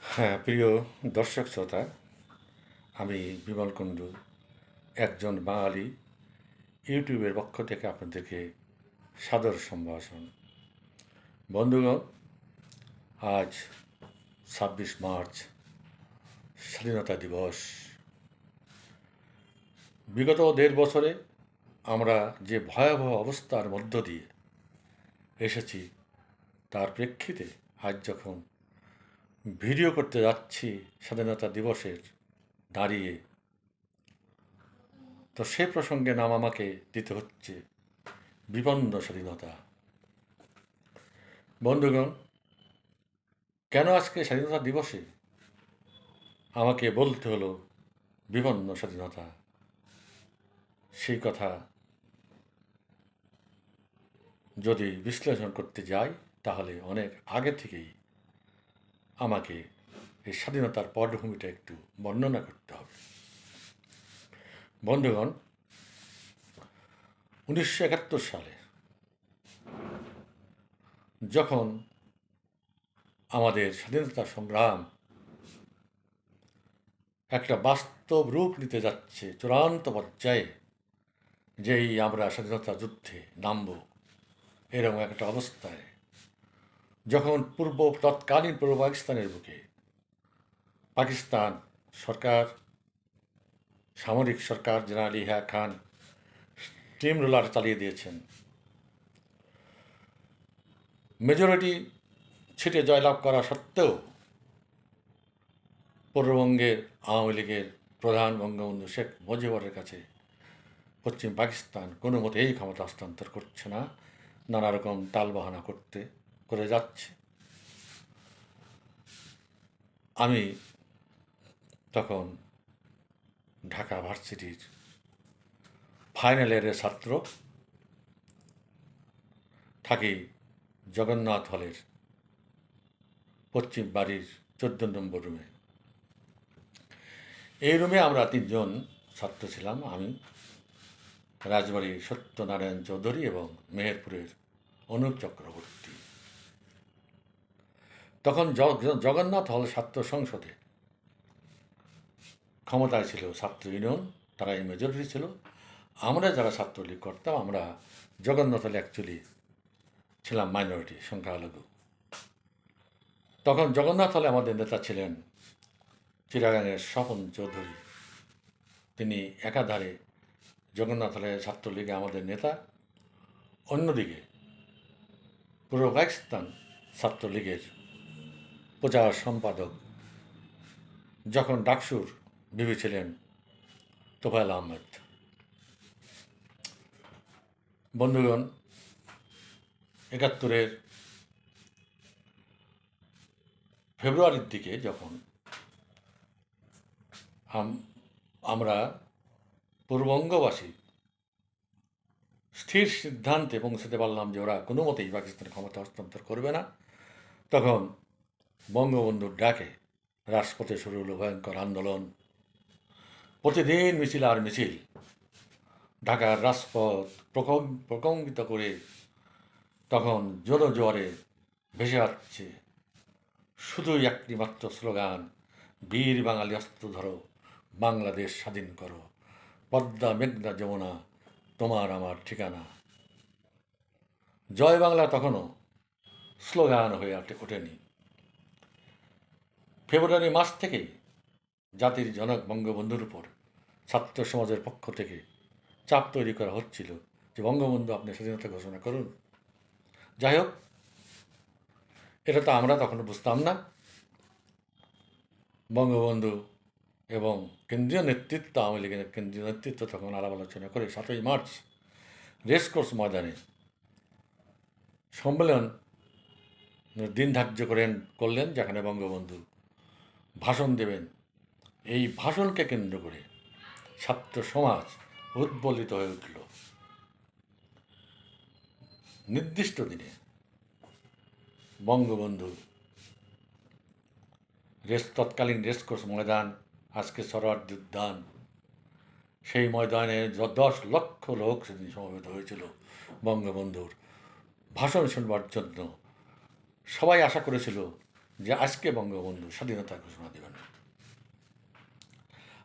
হ্যাঁ, প্রিয় দর্শক শ্রোতা, আমি বিমল কুণ্ডু, একজন বাঙালি। ইউটিউবের পক্ষ থেকে আপনাদেরকে সাদর সম্ভাষণ। বন্ধুগণ, আজ 26 মার্চ, স্বাধীনতা দিবস। বিগত 1.5 বছরে আমরা যে ভয়াবহ অবস্থার মধ্য দিয়ে এসেছি, তার প্রেক্ষিতে আজ যখন ভিডিও করতে যাচ্ছি স্বাধীনতা দিবসের দাঁড়িয়ে, তো সে প্রসঙ্গে নাম আমাকে দিতে হচ্ছে বিপন্ন স্বাধীনতা। বন্ধুগণ, কেন আজকে স্বাধীনতা দিবসে আমাকে বলতে হলো বিপন্ন স্বাধীনতা? সেই কথা যদি বিশ্লেষণ করতে যাই, তাহলে অনেক আগে থেকেই আমাকে এই স্বাধীনতার পটভূমিটা একটু বর্ণনা করতে হবে। বন্ধুগণ, 1971 সালে যখন আমাদের স্বাধীনতা সংগ্রাম একটা বাস্তব রূপ নিতে যাচ্ছে, চূড়ান্ত পর্যায়ে যেই আমরা স্বাধীনতা যুদ্ধে নামব, এরকম একটা অবস্থায় যখন তৎকালীন পূর্ব পাকিস্তানের বুকে পাকিস্তান সরকার, সামরিক সরকার general Yahya Khan steam roller চালিয়ে দিয়েছেন, মেজরিটি ছিটে জয়লাভ করা সত্ত্বেও পূর্ববঙ্গের আওয়ামী লীগের প্রধান বঙ্গবন্ধু শেখ মুজিবুরের কাছে পশ্চিম পাকিস্তান কোনো মতেই ক্ষমতা হস্তান্তর করছে না, নানা রকম টালবাহানা করে যাচ্ছে। আমি তখন ঢাকা ভার্সিটির ফাইনাল ইয়ারের ছাত্র, থাকি জগন্নাথ হলের পশ্চিম বাড়ির 14 নম্বর রুমে। এই রুমে আমরা 3জন ছাত্র ছিলাম, আমি, রাজবাড়ির সত্যনারায়ণ চৌধুরী এবং মেহেরপুরের অনুপ চক্রবর্তী। তখন জগন্নাথ হল ছাত্র সংসদে ক্ষমতায় ছিল ছাত্র ইউনিয়ন, তারা এই মেজরিটি ছিল। আমরা যারা ছাত্রলীগ করতাম, আমরা জগন্নাথ হলে অ্যাকচুয়ালি ছিলাম মাইনরিটি, সংখ্যালঘু। তখন জগন্নাথ হলে আমাদের নেতা ছিলেন চিরাগানের স্বপন চৌধুরী। তিনি একাধারে জগন্নাথ হলে ছাত্রলীগে আমাদের নেতা, অন্যদিকে পূর্ব পাকিস্তান ছাত্রলীগের প্রচার সম্পাদক, যখন ডাকসুর বিবি ছিলেন তোফায়েল আহমেদ। বন্ধুগণ, 71-এর ফেব্রুয়ারির দিকে যখন আমরা পূর্ববঙ্গবাসী স্থির সিদ্ধান্তে পৌঁছতে পারলাম যে ওরা কোনো মতেই পাকিস্তানের ক্ষমতা হস্তান্তর করবে না, তখন বঙ্গবন্ধুর ডাকে রাজপথে শুরু হলো ভয়ঙ্কর আন্দোলন। প্রতিদিন মিছিল আর মিছিল ঢাকার রাজপথ প্রকম্পিত করে তখন জোরে ভেসে আসছে শুধুই একটি মাত্র স্লোগান, বীর বাঙালি অস্ত্র ধরো, বাংলাদেশ স্বাধীন করো, পদ্মা মেঘনা যমুনা তোমার আমার ঠিকানা। জয় বাংলা তখনও স্লোগান হয়ে ওঠেনি। ফেব্রুয়ারি মাস থেকেই জাতির জনক বঙ্গবন্ধুর উপর ছাত্র সমাজের পক্ষ থেকে চাপ তৈরি করা হচ্ছিল যে বঙ্গবন্ধু আপনি স্বাধীনতা ঘোষণা করুন। যাই হোক, এটা তো আমরা তখন বুঝতাম না। বঙ্গবন্ধু এবং কেন্দ্রীয় নেতৃত্ব, আওয়ামী লীগের কেন্দ্রীয় নেতৃত্ব তখন আলাপ আলোচনা করে 7ই মার্চ রেসকোর্স ময়দানে সম্মেলন দিন ধার্য করলেন, যেখানে বঙ্গবন্ধু ভাষণ দেবেন। এই ভাষণকে কেন্দ্র করে ছাত্র সমাজ উদ্বলিত হয়ে উঠল। নির্দিষ্ট দিনে বঙ্গবন্ধু তৎকালীন রেসকোর্স ময়দান, আজকে সরোয়ার্দী উদ্যান, সেই ময়দানে 10 লক্ষ লোক সেদিন সমবেত হয়েছিল বঙ্গবন্ধুর ভাষণ শুনবার জন্য। সবাই আশা করেছিল যে আজকে বঙ্গবন্ধু স্বাধীনতার ঘোষণা দেবেন।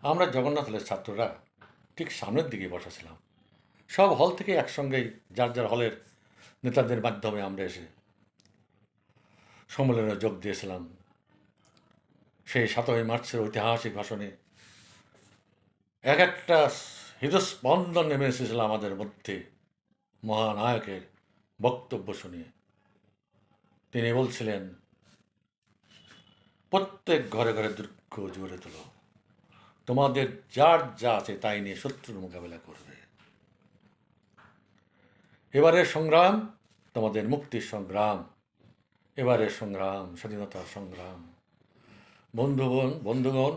আমরা জগন্নাথ হলের ছাত্ররা ঠিক সামনের দিকে বসেছিলাম। সব হল থেকে একসঙ্গেই যার যার হলের নেতাদের মাধ্যমে আমরা এসে সম্মেলনে যোগ দিয়েছিলাম। সেই 7ই মার্চের ঐতিহাসিক ভাষণে এক একটা হৃদস্পন্দন নেমে এসেছিল আমাদের মধ্যে মহানায়কের বক্তব্য শুনিয়ে। তিনি বলছিলেন, প্রত্যেক ঘরে ঘরে দুর্গ জোরে তোলো, তোমাদের যার যা আছে তাই নিয়ে শত্রুর মোকাবেলা করবে। এবারের সংগ্রাম তোমাদের মুক্তির সংগ্রাম, এবারের সংগ্রাম স্বাধীনতার সংগ্রাম। বন্ধুগণ,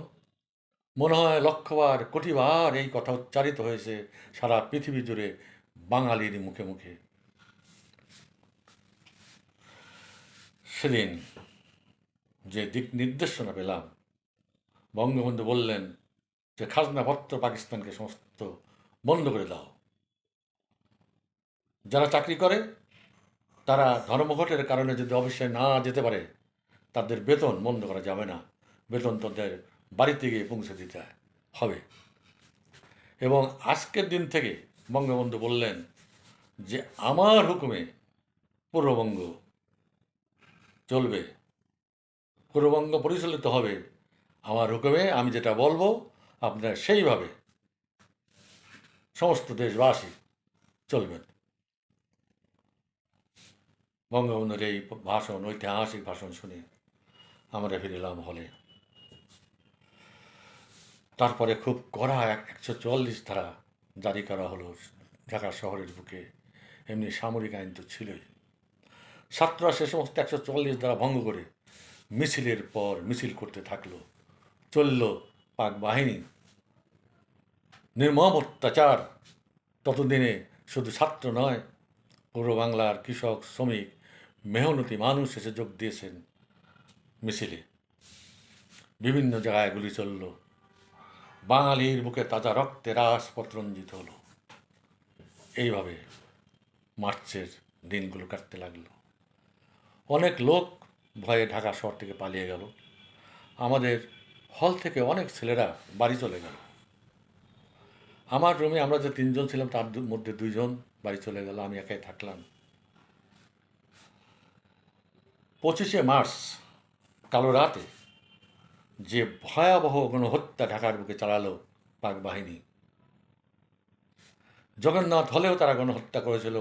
মনে হয় লক্ষবার কোটিবার এই কথা উচ্চারিত হয়েছে সারা পৃথিবী জুড়ে বাঙালির মুখে মুখে। সেদিন যে দিক নির্দেশনা পেলাম, বঙ্গবন্ধু বললেন যে খাজনাপত্র পাকিস্তানকে সমস্ত বন্ধ করে দাও। যারা চাকরি করে তারা ধর্মঘটের কারণে যদি অফিসে না যেতে পারে, তাদের বেতন বন্ধ করা যাবে না, বেতন তাদের বাড়িতে গিয়ে পৌঁছে দিতে হবে। এবং আজকের দিন থেকে বঙ্গবন্ধু বললেন যে আমার হুকুমে পূর্ববঙ্গ চলবে, পূর্ববঙ্গ পরিচালিত হবে আমার হুকুমে। আমি যেটা বলবো আপনারা সেইভাবে সমস্ত দেশবাসী চলবেন। বঙ্গবন্ধুর এই ভাষণ, ঐতিহাসিক ভাষণ শুনে আমরা ফিরলাম হলে। তারপরে খুব কড়া 144 ধারা জারি করা হলো ঢাকা শহরের বুকে। এমনি সামরিক আইন তো ছিলই। ছাত্ররা সে সমস্ত 144 ধারা ভঙ্গ করে মিছিলের পর মিছিল করতে থাকলো। চলল পাক বাহিনী নির্মম অত্যাচার। ততদিনে শুধু ছাত্র নয়, পুরো বাংলার কৃষক, শ্রমিক, মেহনতি মানুষ এসে যোগ দিয়েছেন মিছিলে। বিভিন্ন জায়গায় গুলি চলল। বাঙালির বুকে তাজা রক্তে রাজপথ রঞ্জিত হলো। এইভাবে মার্চের দিনগুলো কাটতে লাগলো। অনেক লোক ভয়ে ঢাকা শহর থেকে পালিয়ে গেল। আমাদের হল থেকে অনেক ছেলেরা বাড়ি চলে গেল। আমার রুমে আমরা যে 3 জন ছিলাম তার মধ্যে 2 জন বাড়ি চলে গেল, আমি একাই থাকলাম। 25শে মার্চ কালো রাতে যে ভয়াবহ গণহত্যা ঢাকার বুকে চালালো পাক বাহিনী, জগন্নাথ হলেও তারা গণহত্যা করেছিল।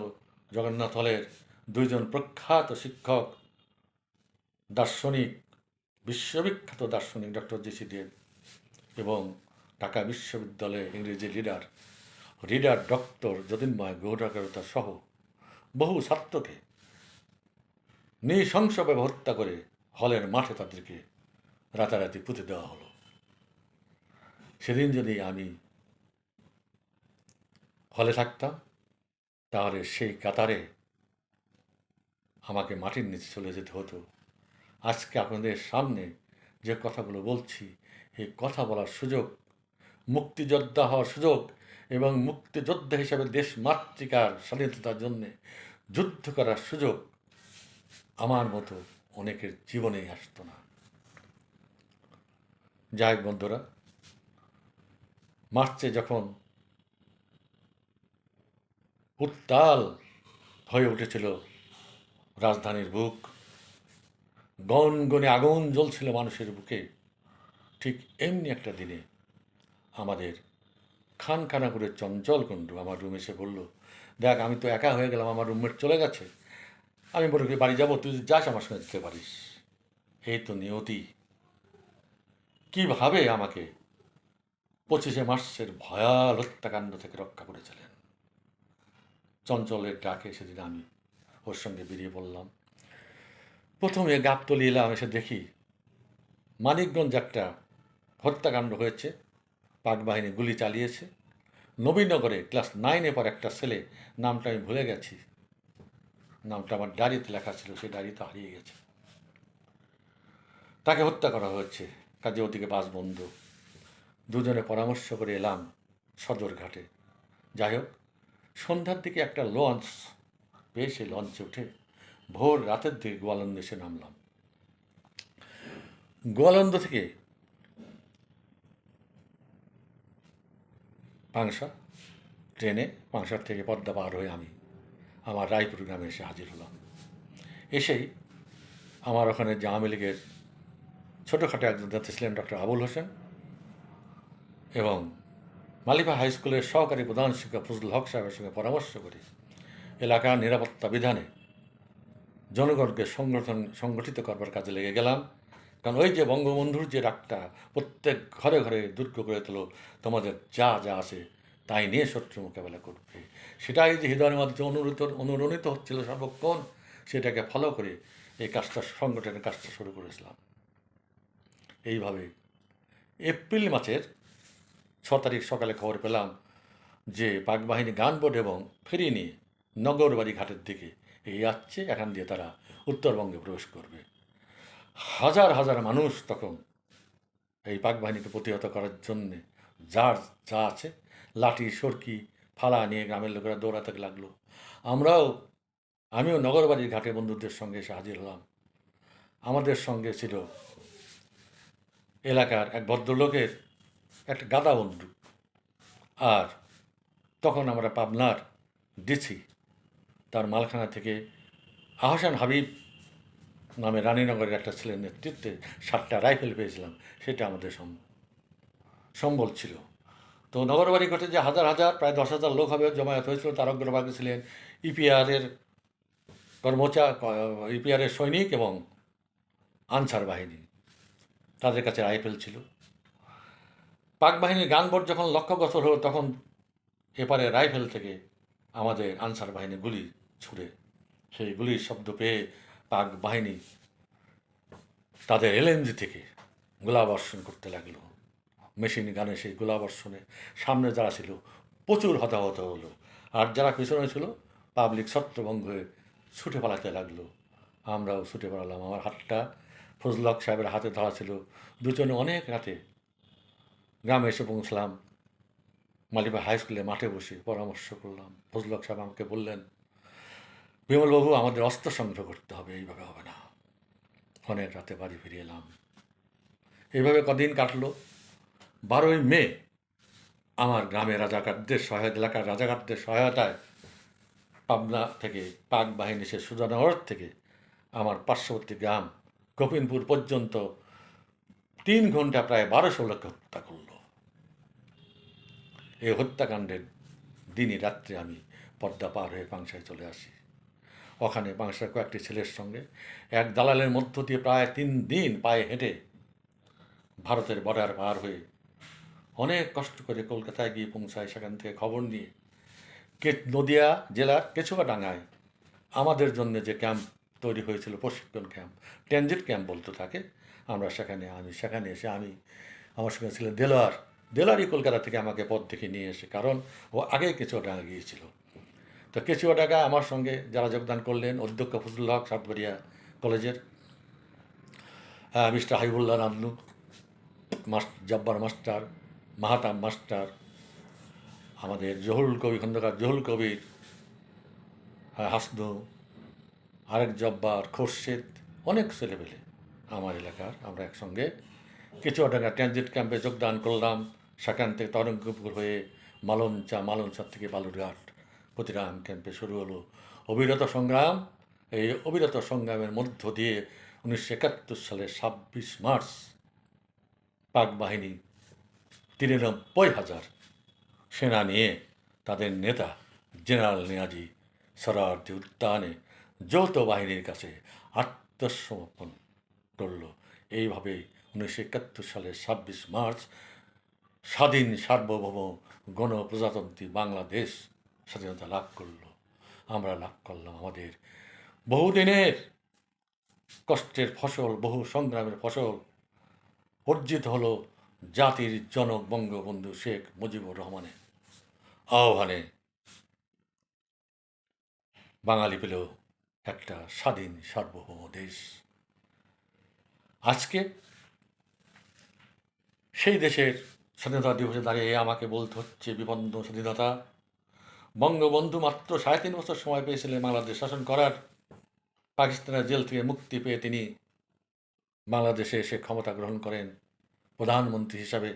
জগন্নাথ হলের 2 জন প্রখ্যাত শিক্ষক, দার্শনিক, বিশ্ববিখ্যাত দার্শনিক ডক্টর জে.সি. দেব এবং ঢাকা বিশ্ববিদ্যালয়ের ইংরেজি রিডার ডক্টর যতীন্ময় গৌরকারতা সহ বহু ছাত্রকে নৃশংসভাবে হত্যা করে হলের মাঠে তাদেরকে রাতারাতি পুঁতে দেওয়া হলো। সেদিন যদি আমি হলে থাকতাম, তাহলে সেই কাতারে আমাকে মাটির নিচে চলে যেতে হতো। আজকে আপনাদের সামনে যে কথাগুলো বলছি, এই কথা বলার সুযোগ, মুক্তিযোদ্ধা হওয়ার সুযোগ এবং মুক্তিযোদ্ধা হিসাবে দেশ মাতৃকার স্বাধীনতার জন্যে যুদ্ধ করার সুযোগ আমার মতো অনেকের জীবনেই আসতো না। যাই হোক বন্ধুরা, মার্চে যখন উত্তাল হয়ে উঠেছিল রাজধানীর বুক, গনগনে আগুন জ্বলছিল মানুষের বুকে, ঠিক এমনি একটা দিনে আমাদের খানখানাপুরের চঞ্চল কুণ্ডু আমার রুমে এসে বলল, দেখ আমি তো একা হয়ে গেলাম, আমার রুমমেট চলে গেছে, আমি বলে বাড়ি যাবো, তুই যাস আমার সঙ্গে যেতে পারিস। এই তো নিয়তি কীভাবে আমাকে 25শে মার্চের ভয়াল হত্যাকাণ্ড থেকে রক্ষা করেছিলেন। চঞ্চলের ডাকে সেদিন আমি ওর সঙ্গে বেরিয়ে পড়লাম। প্রথমে গাবতলী এলাম, এসে দেখি মানিকগঞ্জ একটা হত্যাকাণ্ড হয়েছে, পাক বাহিনী গুলি চালিয়েছে। নবীনগরে ক্লাস 9-এ পর একটা ছেলে, নামটা আমি ভুলে গেছি, নামটা আমার ডায়েরিতে লেখা ছিল, সেই ডায়েরিতে হারিয়ে গেছে, তাকে হত্যা করা হয়েছে। কাজে ওদিকে বাস বন্ধ। দুজনে পরামর্শ করে এলাম সদরঘাটে। যাই হোক, সন্ধ্যার দিকে একটা লঞ্চ পেয়ে সেই লঞ্চে উঠে ভোর রাতের দিকে গোয়ালন্দে এসে নামলাম। গোয়ালন্দ থেকে পাংশা ট্রেনে, পাংশার থেকে পদ্মা পার হয়ে আমি আমার রায়পুর গ্রামে এসে হাজির হলাম। এসেই আমার ওখানে যে আওয়ামী লীগের ছোটোখাটো একজন নেতা ছিলেন ডক্টর আবুল হোসেন এবং মালিপা হাই স্কুলের সহকারী প্রধান শিক্ষক ফজলুল হক সাহেবের সঙ্গে পরামর্শ করে এলাকার নিরাপত্তা বিধানে জনগণকে সংগঠিত করবার কাজে লেগে গেলাম। কারণ ওই যে বঙ্গবন্ধুর যে ডাকটা প্রত্যেক ঘরে ঘরে দুর্গ করে তোলো, তোমাদের যা যা আছে তাই নিয়ে শত্রু মোকাবেলা করবে, সেটাই যে হৃদয়ের মধ্যে অনুরণিত হচ্ছিল সর্বক্ষণ, সেটাকে ফলো করে এই কাজটা, সংগঠনের কাজটা শুরু করেছিলাম। এইভাবে এপ্রিল মাসের 6 তারিখ সকালে খবর পেলাম যে পাকবাহিনী গানবোট এবং ফেরি নিয়ে নগরবাড়ি ঘাটের দিকে এগিয়ে যাচ্ছে, এখান দিয়ে তারা উত্তরবঙ্গে প্রবেশ করবে। হাজার হাজার মানুষ তখন এই পাকবাহিনীকে প্রতিহত করার জন্যে যার যা আছে লাঠি সরকি ফালা নিয়ে গ্রামের লোকেরা দৌড়াতে লাগলো। আমিও নগরবাড়ির ঘাটে বন্ধুদের সঙ্গে এসে হাজির হলাম। আমাদের সঙ্গে ছিল এলাকার এক ভদ্রলোকের একটা গাদা বন্দুক, আর তখন আমরা পাবনার ডিসি তার মালখানা থেকে আহসান হাবিব নামে রানীনগরের একটা ছেলের নেতৃত্বে 7টা রাইফেল পেয়েছিলাম। সেটা আমাদের সম্বল ছিল। তো নগরবাড়ি ঘটে যে হাজার হাজার প্রায় 10,000 লোক হবে জমায়েত হয়েছিল, তার অগ্রভাগে ছিলেন ইপিআরের ইপিআরের সৈনিক এবং আনসার বাহিনী, তাদের কাছে রাইফেল ছিল। পাক বাহিনীর গানবোট যখন লক্ষ্যগোচর হলো তখন এপারে রাইফেল থেকে আমাদের আনসার বাহিনী গুলি ছুড়ে, সেই গুলির শব্দ পেয়ে পাক বাহিনী তাদের এলএমজি থেকে গোলাবর্ষণ করতে লাগলো। মেশিন গানে সেই গোলাবর্ষণে সামনে যারা ছিল প্রচুর হতাহত হলো, আর যারা পিছনে ছিল পাবলিক ছত্রভঙ্গ হয়ে ছুটে পালাতে লাগলো। আমরাও ছুটে পালালাম। আমার হাতটা ফজলুল হক সাহেবের হাতে ধরা ছিল। দুজনে অনেক রাতে গ্রামে এসে পৌঁছলাম। মালিপা হাই স্কুলে মাঠে বসে পরামর্শ করলাম। ফজলুল হক সাহেব আমাকে বললেন, বিমলবাবু, আমাদের অস্ত্র সংগ্রহ করতে হবে, এইভাবে হবে না। অনেক রাতে বাড়ি ফিরে এলাম। এইভাবে কদিন কাটলো। 12ই মে আমার গ্রামের রাজাকারদের এলাকার রাজাকারদের সহায়তায় পাবনা থেকে পাক বাহিনী সে সুজানগর থেকে আমার পার্শ্ববর্তী গ্রাম গোপিনপুর পর্যন্ত 3 ঘন্টা প্রায় 1200 লোককে হত্যা করল। এই হত্যাকাণ্ডের দিনই রাত্রে আমি পদ্মা পার হয়ে পাংশায় চলে আসি। ওখানে পাংশার কয়েকটি ছেলের সঙ্গে এক দালালের মধ্য দিয়ে প্রায় 3 দিন পায়ে হেঁটে ভারতের বর্ডার পার হয়ে অনেক কষ্ট করে কলকাতায় গিয়ে পৌঁছায়। সেখান থেকে খবর নিয়ে নদিয়া জেলার কেচুয়াডাঙ্গায় আমাদের জন্য যে ক্যাম্প তৈরি হয়েছিল, প্রশিক্ষণ ক্যাম্প, ট্রানজিট ক্যাম্প বলতে থাকে, আমি সেখানে এসে আমার সঙ্গে ছিল দেলোয়ারই কলকাতা থেকে আমাকে পথ দেখে নিয়ে এসে, কারণ ও আগেই কেচুয়াডাঙ্গা গিয়েছিল। তো কেচুয়াডাঙ্গা আমার সঙ্গে যারা যোগদান করলেন, অধ্যক্ষ ফজলুল হক সাতবাড়িয়া কলেজের, mister Habibullah Nannu, Jabbar master, Mahatam master, আমাদের খন্দকার জহুল কবির, হাসনু, আরেক জব্বার, খোরশেদ, অনেক ছেলেপেলে আমার এলাকার। আমরা একসঙ্গে কেচুয়াডাঙ্গা ট্রানজিট ক্যাম্পে যোগদান করলাম। সেখান থেকে তরঙ্গপুর হয়ে মালঞ্চা থেকে বালুরঘাট প্রতিরাম ক্যাম্পে শুরু হলো অবিরত সংগ্রাম। এই অবিরত সংগ্রামের মধ্য দিয়ে 1971 সালের 26 মার্চ পাক বাহিনী 93,000 সেনা নিয়ে তাদের নেতা জেনারেল নিয়াজি সরারদি উদ্যানে যৌথ বাহিনীর কাছে আত্মসমর্পণ করল। এইভাবেই 1971 সালের 26 মার্চ স্বাধীন সার্বভৌম গণপ্রজাতন্ত্রী বাংলাদেশ স্বাধীনতা লাভ করল। আমরা লাভ করলাম আমাদের বহুদিনের কষ্টের ফসল, বহু সংগ্রামের ফসল। অর্জিত হলো জাতির জনক বঙ্গবন্ধু শেখ মুজিবুর রহমানের আহ্বানে। বাঙালি পেল একটা স্বাধীন সার্বভৌম দেশ। আজকে সেই দেশের স্বাধীনতা দিবসে দাঁড়িয়ে আমাকে বলতে হচ্ছে বিপন্ন স্বাধীনতা। বঙ্গবন্ধু মাত্র 3.5 বছর সময় পেয়েছিলেন বাংলাদেশ শাসন করার। পাকিস্তানের জেল থেকে মুক্তি পেয়ে তিনি বাংলাদেশে এসে ক্ষমতা গ্রহণ করেন প্রধানমন্ত্রী হিসাবে।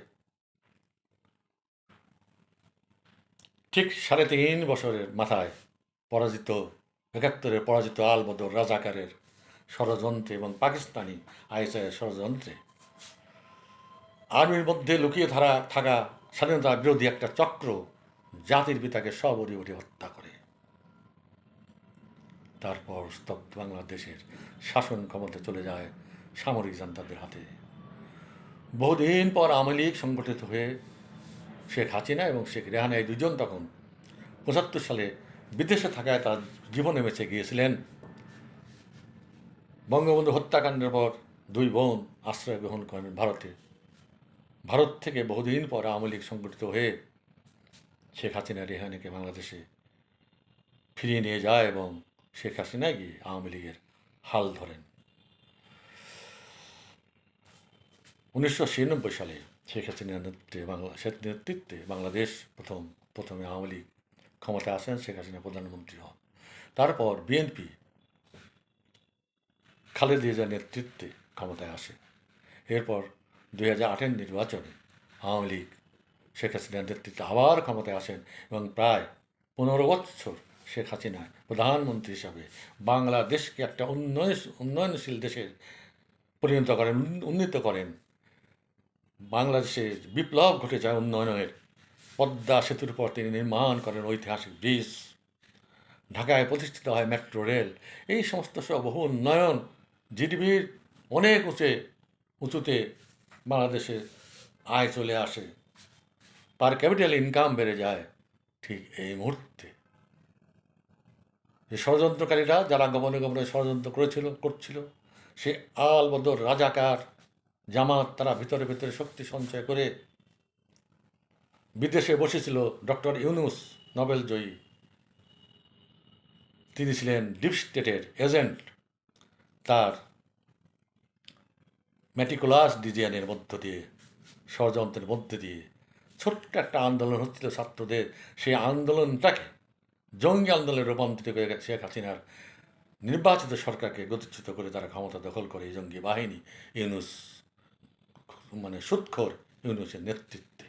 ঠিক ৩.৫ বছরের মাথায় পরাজিত ৭১-এর পরাজিত আল বদর রাজাকারের ষড়যন্ত্রে এবং পাকিস্তানি আইএসআইয়ের ষড়যন্ত্রে আর্মির মধ্যে লুকিয়ে থাকা স্বাধীনতা বিরোধী একটা চক্র জাতির পিতাকে সপরিবারে হত্যা করে। তারপর স্তব্ধ বাংলাদেশের শাসন ক্ষমতা চলে যায় সামরিক জান্তাদের হাতে। বহুদিন পর আওয়ামী লীগ সংগঠিত হয়ে শেখ হাসিনা এবং শেখ রেহানা এই দুজন তখন ৭৫ সালে বিদেশে থাকায় তার জীবনে বেঁচে গিয়েছিলেন। বঙ্গবন্ধু হত্যাকাণ্ডের পর দুই বোন আশ্রয় গ্রহণ করেন ভারতে। ভারত থেকে বহুদিন পর আওয়ামী লীগ সংগঠিত হয়ে শেখ হাসিনা রেহানাকে বাংলাদেশে ফিরিয়ে নিয়ে যায় এবং শেখ হাসিনা গিয়ে আওয়ামী লীগের হাল ধরেন। ১৯৯৬ সালে শেখ হাসিনার নেতৃত্বে বাংলাদেশ প্রথমে আওয়ামী লীগ ক্ষমতায় আসেন, শেখ হাসিনা প্রধানমন্ত্রী হন। তারপর বিএনপি খালেদা জিয়ার নেতৃত্বে ক্ষমতায় আসে। এরপর ২০০৮-এর নির্বাচনে আওয়ামী লীগ শেখ হাসিনার নেতৃত্বে আবার ক্ষমতায় আসেন এবং প্রায় ১৫ বছর শেখ হাসিনা প্রধানমন্ত্রী হিসাবে বাংলাদেশকে একটা উন্নয়নশীল দেশের পরিণত করেন, উন্নীত করেন। বাংলাদেশে বিপ্লব ঘটে যায় উন্নয়নের। পদ্মা সেতুর পর তিনি নির্মাণ করেন ঐতিহাসিক ব্রিজ, ঢাকায় প্রতিষ্ঠিত হয় মেট্রো রেল। এই সমস্ত সহ বহু উন্নয়ন, জিডিপির অনেক উঁচুতে বাংলাদেশে আয় চলে আসে, পার ক্যাপিটাল ইনকাম বেড়ে যায়। ঠিক এই মুহূর্তে যে ষড়যন্ত্রকারীরা যারা গোপনে ষড়যন্ত্র করছিল সে আল বদর রাজাকার জামাত, তারা ভিতরে ভিতরে শক্তি সঞ্চয় করে বিদেশে বসেছিল। ডক্টর ইউনুস নোবেল জয়ী, তিনি ছিলেন ডিপ স্টেটের এজেন্ট। তার মেটিকুলাস ডিজাইনের মধ্য দিয়ে, ষড়যন্ত্রের মধ্যে দিয়ে ছোট্ট একটা আন্দোলন হচ্ছিল ছাত্রদের, সেই আন্দোলনটাকে জঙ্গি আন্দোলনে রূপান্তরিত করে শেখ হাসিনার নির্বাচিত সরকারকে গতিচ্যুত করে তারা ক্ষমতা দখল করে। এই জঙ্গি বাহিনী ইউনুস সুৎখোর ইউনুসের নেতৃত্বে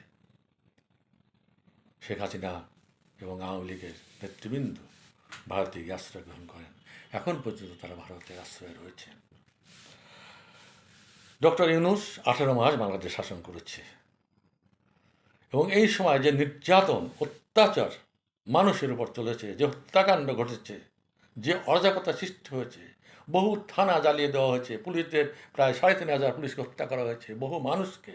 শেখ হাসিনা এবং আওয়ামী লীগের নেতৃবৃন্দ ভারতে আশ্রয় গ্রহণ করেন। এখন পর্যন্ত তারা ভারতে আশ্রয় রয়েছে। ডক্টর ইউনুস 18 মাস বাংলাদেশ শাসন করেছে এবং এই সময় যে নির্যাতন, অত্যাচার মানুষের উপর চলেছে, যে হত্যাকাণ্ড ঘটেছে, যে অরাজকতা সৃষ্টি হয়েছে, বহু থানা জ্বালিয়ে দেওয়া হয়েছে, পুলিশদের প্রায় 3,500 পুলিশকে হত্যা করা হয়েছে, বহু মানুষকে,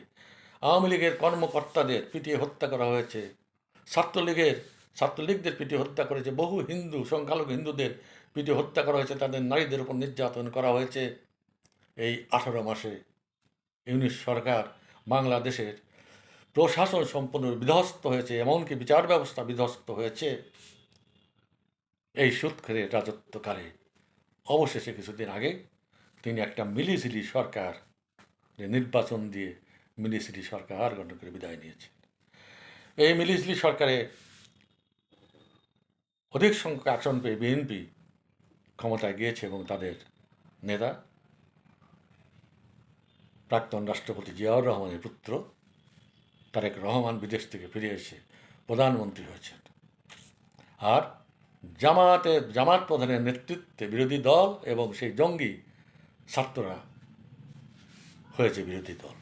আওয়ামী লীগের কর্মকর্তাদের পিটিয়ে হত্যা করা হয়েছে, ছাত্রলীগদের পিটিয়ে হত্যা করেছে, বহু সংখ্যালঘু হিন্দুদের পিটিয়ে হত্যা করা হয়েছে, তাদের নারীদের উপর নির্যাতন করা হয়েছে। এই 18 মাসে ইউনিশ সরকার বাংলাদেশের প্রশাসন সম্পূর্ণ বিধ্বস্ত হয়েছে, এমনকি বিচার ব্যবস্থা বিধ্বস্ত হয়েছে। এই সুৎখোরের রাজত্বকালে অবশেষে কিছুদিন আগে তিনি একটা মিলিঝিলি সরকার নির্বাচন দিয়ে মিলিঝিলি সরকার গঠন করে বিদায় নিয়েছেন। এই মিলিঝিলি সরকারে অধিক সংখ্যক আসন পেয়ে বিএনপি ক্ষমতায় গিয়েছে এবং তাদের নেতা প্রাক্তন রাষ্ট্রপতি জিয়াউর রহমানের পুত্র তারেক রহমান বিদেশ থেকে ফিরে এসে প্রধানমন্ত্রী হয়েছেন। আর জামাত প্রধানের নেতৃত্বে বিরোধী দল এবং সেই জঙ্গি ছাত্ররা হয়েছে বিরোধী দল।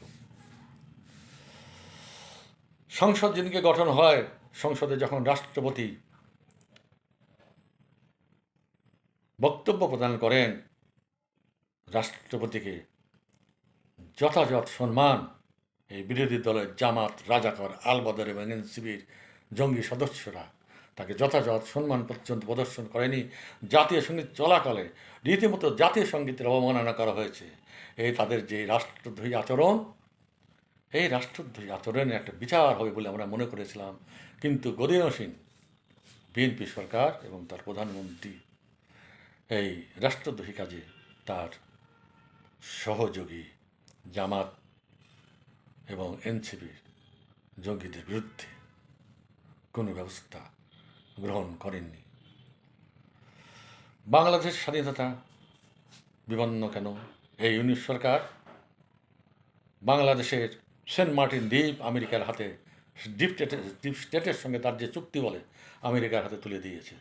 সংসদ যেদিকে গঠন হয়, সংসদে যখন রাষ্ট্রপতি বক্তব্য প্রদান করেন, রাষ্ট্রপতিকে যথাযথ সম্মান এই বিরোধী দলের জামাত, রাজাকার, আল বদর এবং এনসিপির জঙ্গি সদস্যরা তাকে যথাযথ সম্মান পর্যন্ত প্রদর্শন করেনি। জাতীয় সঙ্গীত চলাকালে রীতিমতো জাতীয় সঙ্গীতের অবমাননা করা হয়েছে। এই তাদের যে রাষ্ট্রদ্রোহী আচরণ, এই রাষ্ট্রদ্রোহী আচরণের একটা বিচার হবে বলে আমরা মনে করেছিলাম, কিন্তু গদিনসীন বিএনপি সরকার এবং তার প্রধানমন্ত্রী এই রাষ্ট্রদ্রোহী কাজে তার সহযোগী জামাত এবং এনসিপির জঙ্গিদের বিরুদ্ধে কোনো ব্যবস্থা গ্রহণ করেননি। বাংলাদেশ স্বাধীনতা বিপন্ন কেন? এই ইউনিশ সরকার বাংলাদেশের সেন্ট মার্টিন দ্বীপ আমেরিকার হাতে, দ্বীপ স্টেটের সঙ্গে তার যে চুক্তি বলে আমেরিকার হাতে তুলে দিয়েছে।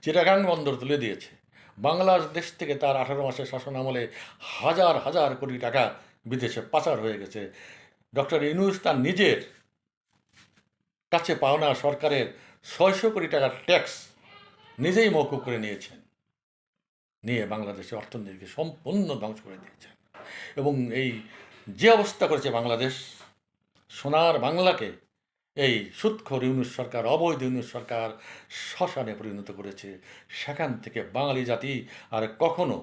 চিটাগাং বন্দর তুলে দিয়েছে। বাংলাদেশ থেকে তার 18 মাসের শাসন আমলে হাজার হাজার কোটি টাকা বিদেশে পাচার হয়ে গেছে। ডক্টর ইউনূস তার নিজের কাছে পাওনা সরকারের 600 কোটি টাকার ট্যাক্স নিজেই মওকুফ করে নিয়েছেন, নিয়ে বাংলাদেশের অর্থনীতিকে সম্পূর্ণ ধ্বংস করে দিয়েছেন। এবং এই যে অবস্থা করেছে বাংলাদেশ, সোনার বাংলাকে এই সুদখোর ইউনূস সরকার, অবৈধ ইউনূস সরকার শ্মশানে পরিণত করেছে। সেখান থেকে বাঙালি জাতি আর কখনো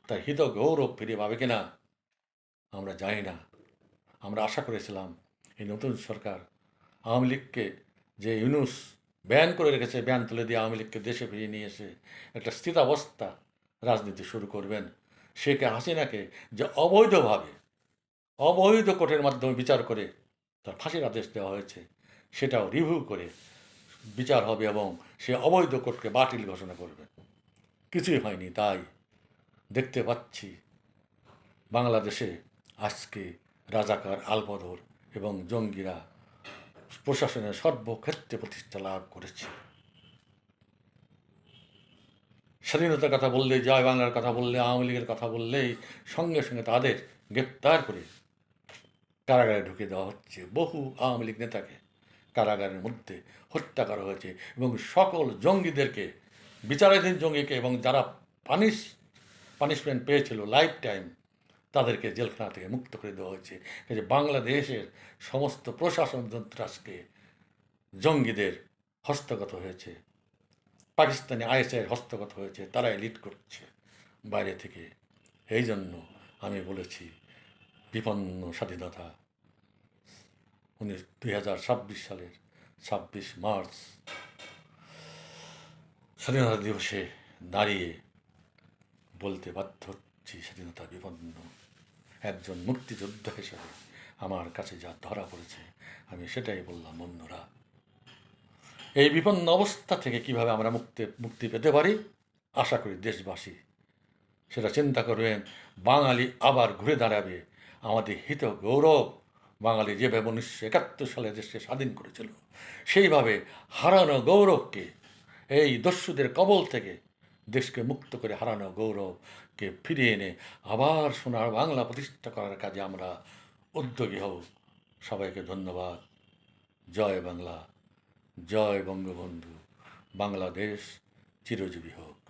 তার হিত গৌরব ফিরে পাবে কিনা আমরা জানি না। আমরা আশা করেছিলাম এই নতুন সরকার আওয়ামী লীগকে, যে ইউনূস ব্যান করে রেখেছে, ব্যান তুলে দিয়ে আওয়ামী লীগকে দেশে ফিরিয়ে নিয়ে এসে একটা স্থিতাবস্থা রাজনীতি শুরু করবেন। শেখ হাসিনাকে যে অবৈধভাবে, অবৈধ কোর্টের মাধ্যমে বিচার করে তার ফাঁসির আদেশ দেওয়া হয়েছে, সেটাও রিভিউ করে বিচার হবে এবং সে অবৈধ কোর্টকে বাতিল ঘোষণা করবে। কিছুই হয়নি। তাই দেখতে পাচ্ছি বাংলাদেশে আজকে রাজাকার, আলবদর এবং জঙ্গিরা প্রশাসনের সর্বক্ষেত্রে প্রতিষ্ঠা লাভ করেছে। স্বাধীনতার কথা বললে, জয় বাংলার কথা বললে, আওয়ামী লীগের কথা বললেই সঙ্গে সঙ্গে তাদের গ্রেপ্তার করে কারাগারে ঢুকে দেওয়া হচ্ছে। বহু আওয়ামী লীগ নেতাকে কারাগারের মধ্যে হত্যা করা হয়েছে এবং সকল জঙ্গিদেরকে, বিচারাধীন জঙ্গিকে এবং যারা পানিশমেন্ট পেয়েছিল লাইফ টাইম, তাদেরকে জেলখানা থেকে মুক্ত করে দেওয়া হয়েছে। যে বাংলাদেশের সমস্ত প্রশাসন যন্ত্র আজকে জঙ্গিদের হস্তগত হয়েছে, পাকিস্তানি আইএসআইয়ের হস্তগত হয়েছে, তারাই লিড করছে বাইরে থেকে। এই জন্য আমি বলেছি বিপন্ন স্বাধীনতা 2026 সালের 26 মার্চ স্বাধীনতা দিবসে দাঁড়িয়ে বলতে বাধ্য হচ্ছি, স্বাধীনতা বিপন্ন। একজন মুক্তিযোদ্ধা হিসেবে আমার কাছে যা ধরা পড়েছে আমি সেটাই বললাম। বন্ধুরা, এই বিপন্ন অবস্থা থেকে কিভাবে আমরা মুক্তি পেতে পারি, আশা করি দেশবাসী সেটা চিন্তা করবেন। বাঙালি আবার ঘুরে দাঁড়াবে। আমাদের হিত গৌরব, বাঙালি যেভাবে 1971 সালে দেশকে স্বাধীন করেছিল, সেইভাবে হারানো গৌরবকে, এই দস্যুদের কবল থেকে দেশকে মুক্ত করে হারানো গৌরবকে ফিরিয়ে এনে আবার সোনার বাংলা প্রতিষ্ঠা করার কাজে আমরা উদ্যোগী হব। সবাইকে ধন্যবাদ। জয় বাংলা, জয় বঙ্গবন্ধু। বাংলাদেশ চিরজীবী হোক।